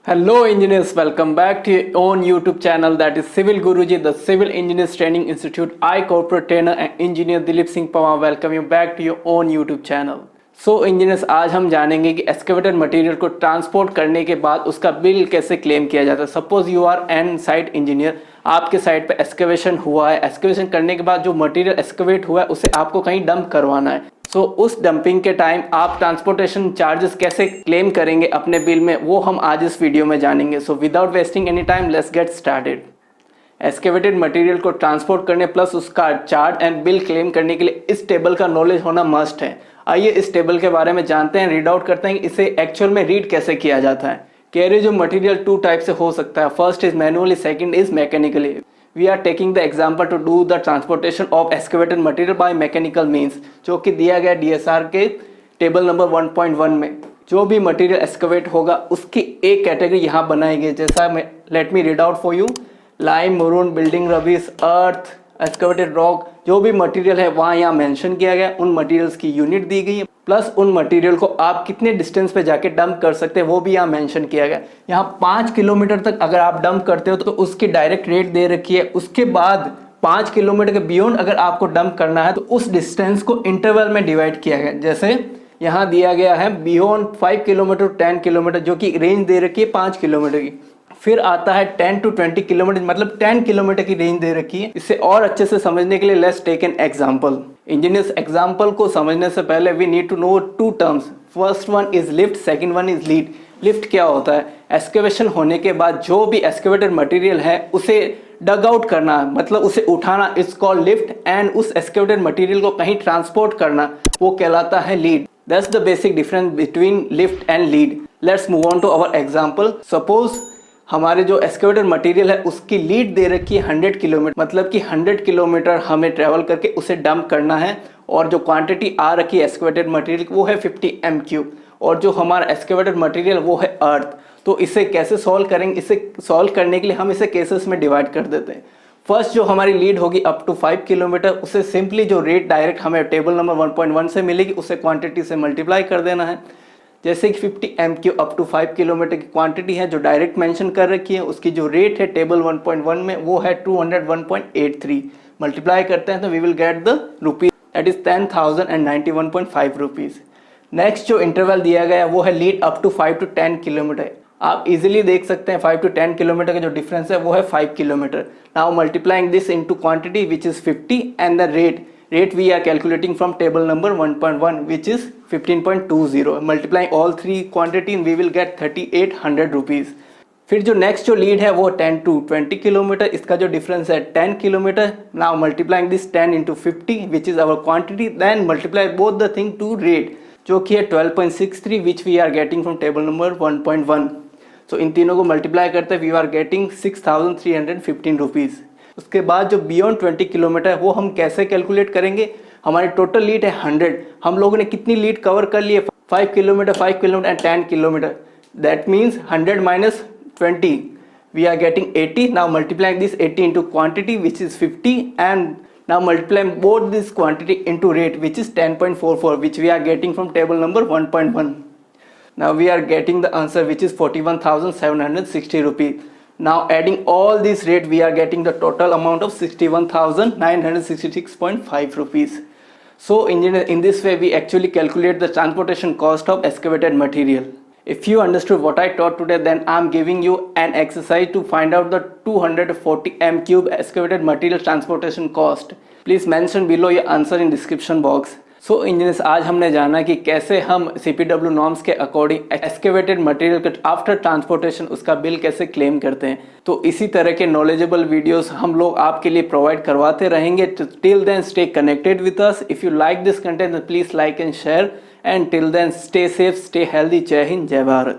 Hello engineers, welcome back to your own YouTube channel, that is Civil Guruji, the Civil Engineers Training Institute. I corporate trainer and engineer Dilip Singh Pawar welcome you back to your own YouTube channel. So engineers, आज हम जानेंगे कि excavated material को transport करने के बाद उसका bill कैसे क्लेम किया जाता है। Suppose you are an site engineer, आपके साइट पे एक्सकेवेशन हुआ है, एक्सकेवेशन करने के बाद जो मटेरियल एक्सकेवेट हुआ है उसे आपको कहीं डंप करवाना है। सो उस डंपिंग के टाइम आप ट्रांसपोर्टेशन चार्जेस कैसे क्लेम करेंगे अपने बिल में, वो हम आज इस वीडियो में जानेंगे। So without wasting any time let's get started. Excavated material को ट्रांसपोर्ट करने प्लस उसका चार्ज एंड बिल क्लेम करने के लिए इस टेबल का नॉलेज होना मस्ट है। आइए इस टेबल के बारे में जानते हैं, रीड आउट करते हैं कि इसे एक्चुअल में रीड कैसे किया जाता है। Carriage of material two type से हो सकता है, first is manually, second is mechanically. We are taking the example to do the transportation of excavated material by mechanical means, जो कि दिया गया DSR के टेबल नंबर 1.1 में। जो भी मटेरियल एक्सकेवेट होगा उसकी एक कैटेगरी यहाँ बनाई गई, जैसा let me read out for you. Lime, maroon, building rubbish, earth, excavated rock, जो भी मटेरियल है वहाँ यहाँ मेंशन किया गया, उन मटेरियल्स की यूनिट दी गई है, प्लस उन मटेरियल को आप कितने डिस्टेंस पे जाके डंप कर सकते हैं वो भी यहाँ मेंशन किया गया। यहाँ 5 किलोमीटर तक अगर आप डंप करते हो तो उसकी डायरेक्ट रेट दे रखी है। उसके बाद 5 किलोमीटर के बियॉन्ड अगर आपको डंप करना है तो उस डिस्टेंस को इंटरवल में डिवाइड किया गया। जैसे यहाँ दिया गया है बियॉन्ड 5 किलोमीटर 10 किलोमीटर, जो कि रेंज दे रखी है 5 किलोमीटर की। फिर आता है 10 to 20 किलोमीटर, मतलब 10 किलोमीटर की रेंज दे रखी है। इसे और अच्छे से समझने के लिए let's take an example. Engineers, example को समझने से पहले we need to know two terms. First one is lift, second one is lead. Lift क्या होता है? एक्सकेवेशन होने के बाद जो भी एक्सकेवेटेड मटेरियल है उसे डग आउट करना, मतलब उसे उठाना, इट्स कॉल्ड लिफ्ट। एंड उस एक्सकेवेटेड मटेरियल को कहीं ट्रांसपोर्ट करना, वो कहलाता है lead. That's the basic difference between lift and lead. Let's move on to our example. Suppose हमारे जो एक्सकेवेटेड मटेरियल है उसकी लीड दे रखी है 100 किलोमीटर, मतलब कि 100 किलोमीटर हमें ट्रेवल करके उसे डंप करना है। और जो क्वांटिटी आ रखी है एक्सकेवेटेड मटेरियल वो है 50 m3, और जो हमारा एक्सकेवेटेड मटेरियल वो है अर्थ। तो इसे कैसे सॉल्व करेंगे? इसे सॉल्व करने के लिए हम इसे केसेस में डिवाइड कर देते हैं। फर्स्ट जो हमारी लीड होगी अप टू 5 किलोमीटर, उसे सिंपली जो रेट डायरेक्ट हमें टेबल नंबर 1.1 से मिलेगी उसे क्वांटिटी से मल्टीप्लाई कर देना है। जैसे कि 50 m3 अप टू 5 किलोमीटर की क्वांटिटी है जो डायरेक्ट मेंशन कर रखी है, उसकी जो रेट है टेबल 1.1 में वो है 201.83। मल्टीप्लाई करते हैं तो we will get the rupees, that is 10,091.5 rupees. Next जो इंटरवल दिया गया वो है lead up to 5 to 10 kilometre. आप इजीली देख सकते हैं 5 to 10 किलोमीटर का जो डिफरेंस है वो है 5 kilometre. Now multiplying this into quantity which is 50 and the rate we are calculating from table number 1.1 which is 15.20. multiplying all three quantity we will get 3800 rupees. फिर जो नेक्स्ट जो lead है वो 10 to 20 किलोमीटर, इसका जो difference है 10 kilometre. Now multiplying this 10 into 50 which is our quantity, then multiply both the thing to rate जो कि है 12.63 which we are getting from table number 1.1। So इन तीनों को मल्टीप्लाई करते वी आर गेटिंग 6315 रुपीज़। उसके बाद जो बियॉन्ड 20 किलोमीटर है वो हम कैसे कैलकुलेट करेंगे? हमारी टोटल लीड है 100, हम लोगों ने कितनी लीड कवर कर ली है? 5 kilometre and 10 kilometre, that means 100 minus 20 we are getting 80। Now multiplying this 80 into quantity which is 50 and now multiplying both this quantity into rate which is 10.44 which we are getting from table number 1.1। Now we are getting the answer which is 41,760 rupees. Now adding all these rate we are getting the total amount of 61,966.5 rupees. So in this way we actually calculate the transportation cost of excavated material. If you understood what I taught today, then I am giving you an exercise to find out the 240 m3 excavated material transportation cost. Please mention below your answer in description box. So engineers, आज हमने जाना कि कैसे हम CPW norms के according excavated material के after transportation उसका bill कैसे क्लेम करते हैं। तो इसी तरह के नॉलेजेबल वीडियोस हम लोग आपके लिए प्रोवाइड करवाते रहेंगे। Till then stay connected with us. If you like this content please like and share, and till then stay safe, stay healthy. जय हिंद, जय भारत।